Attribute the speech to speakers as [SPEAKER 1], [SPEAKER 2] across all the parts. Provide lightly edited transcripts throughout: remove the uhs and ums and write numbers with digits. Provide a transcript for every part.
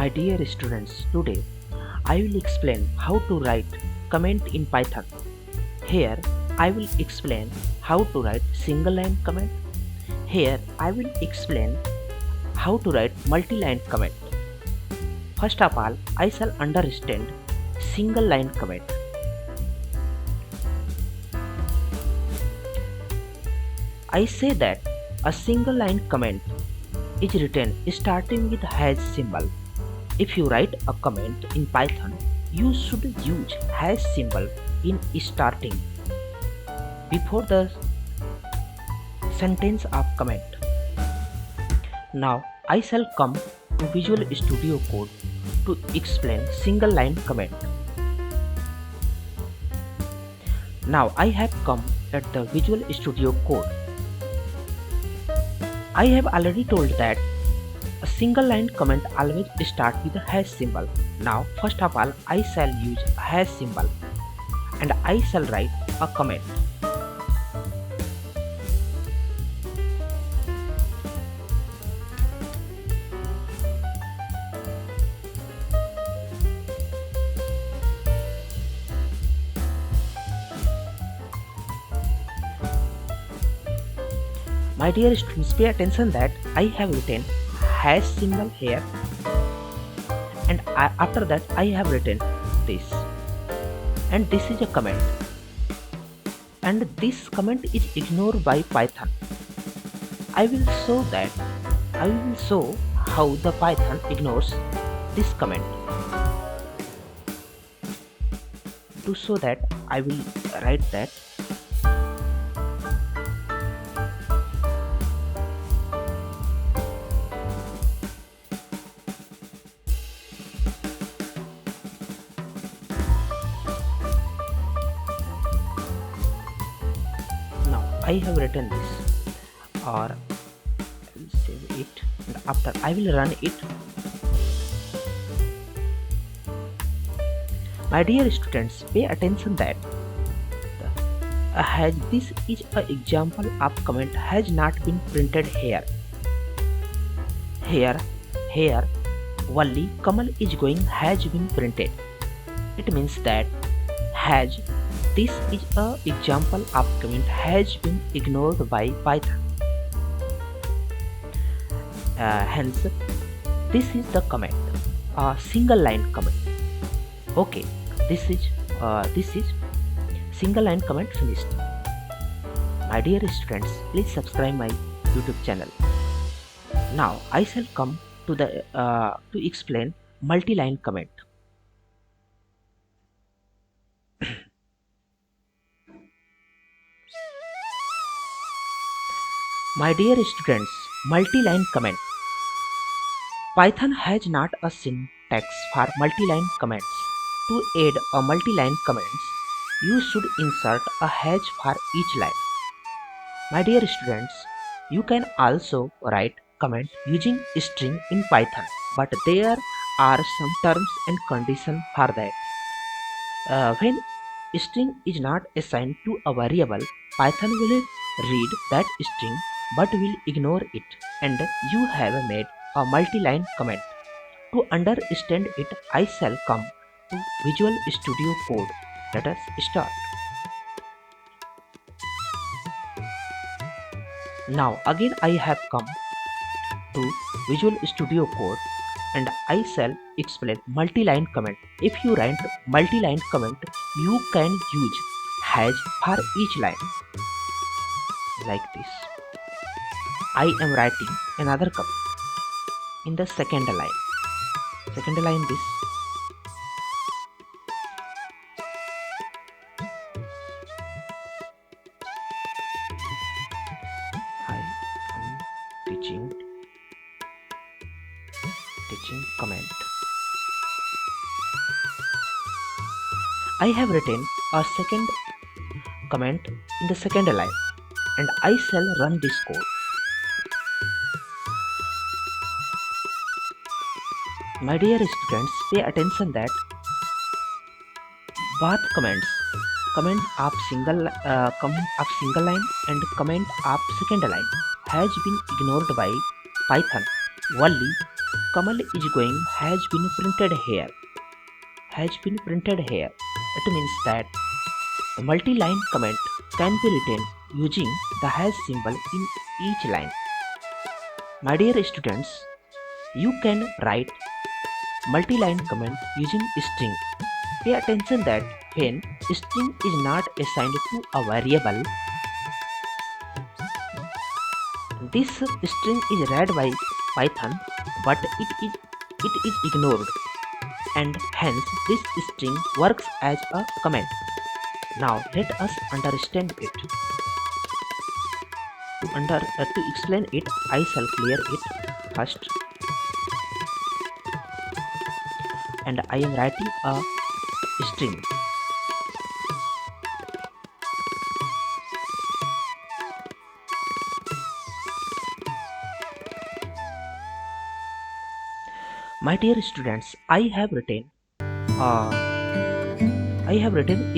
[SPEAKER 1] My dear students, today I will explain how to write comment in Python. Here I will explain how to write single line comment. Here I will explain how to write multi-line comment. First of all, I shall understand single line comment. I say that a single line comment is written starting with hash symbol. If you write a comment in Python, you should use hash symbol in starting before the sentence of comment. Now I shall come to Visual Studio Code to explain single line comment. Now I have come at the Visual Studio Code. I have already told that a single line comment always start with a hash symbol. Now first of all I shall use a hash symbol and I shall write a comment. My dear students, pay attention that I have written hash symbol here and after that I have written this, and this is a comment, and this comment is ignored by Python. I will show how the Python ignores this comment. To show that, I will write that I have written this, or I will save it, and after I will run it. My dear students, pay attention that this is an example of comment has not been printed here. Here only Kamal is going has been printed. It means that this is an example of comment has been ignored by Python. Hence, this is the comment, a single line comment. Okay, this is single line comment finished. My dear students, please subscribe my YouTube channel. Now I shall come to the to explain multi-line comment. My dear students, multi-line comment. Python has not a syntax for multi-line comments. To add a multi-line comments, you should insert a hash for each line. My dear students, you can also write comment using string in Python, but there are some terms and conditions for that. When string is not assigned to a variable, Python will read that string but will ignore it, and you have made a multi-line comment. To understand it, I shall come to Visual Studio Code. Let us start. Now again I have come to Visual Studio Code and I shall explain multi-line comment. If you write multi-line comment, you can use hash for each line, like this. I am writing another comment in the second line. Second line this. I am teaching comment. I have written a second comment in the second line and I shall run this code. My dear students, pay attention that both comment of single line and comment of second line has been ignored by Python. Only Kamal is going has been printed here. Has been printed here. It means that the multi-line comment can be written using the hash symbol in each line. My dear students, you can write multi-line comment using string. Pay attention that when string is not assigned to a variable, this string is read by Python, but it is ignored, and hence this string works as a comment. Now let us understand it. To explain it, I shall clear it first, and I am writing a string. My dear students, I have written a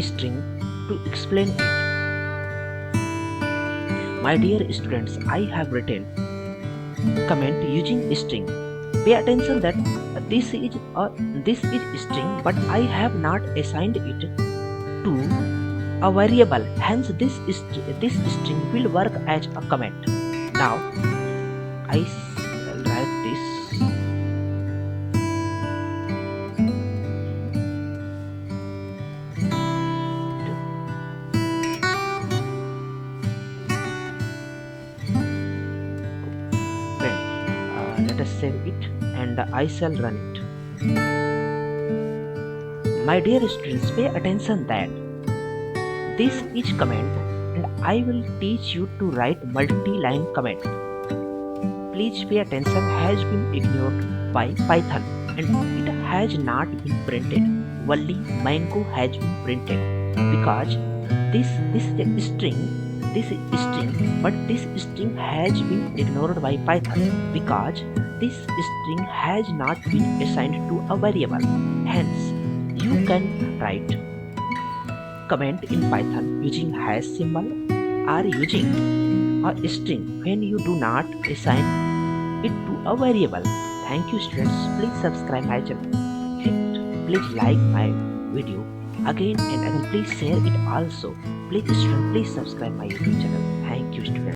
[SPEAKER 1] string to explain it. My dear students, I have written comment using string. Pay attention that this is string, but I have not assigned it to a variable. Hence, this string will work as a comment. Now, I shall write this. Let us save it, and I shall run it. My dear students, pay attention that this is comment, and I will teach you to write multi-line comment. Please pay attention, has been ignored by Python, and it has not been printed. Only mango has been printed because this is string, but this string has been ignored by Python because this string has not been assigned to a variable. Hence, you can write comment in Python using hash symbol or using a string when you do not assign it to a variable. Thank you, students. Please subscribe my channel. Please like my video again and again. Please share it also. Please, students, please subscribe my YouTube channel. Thank you, students.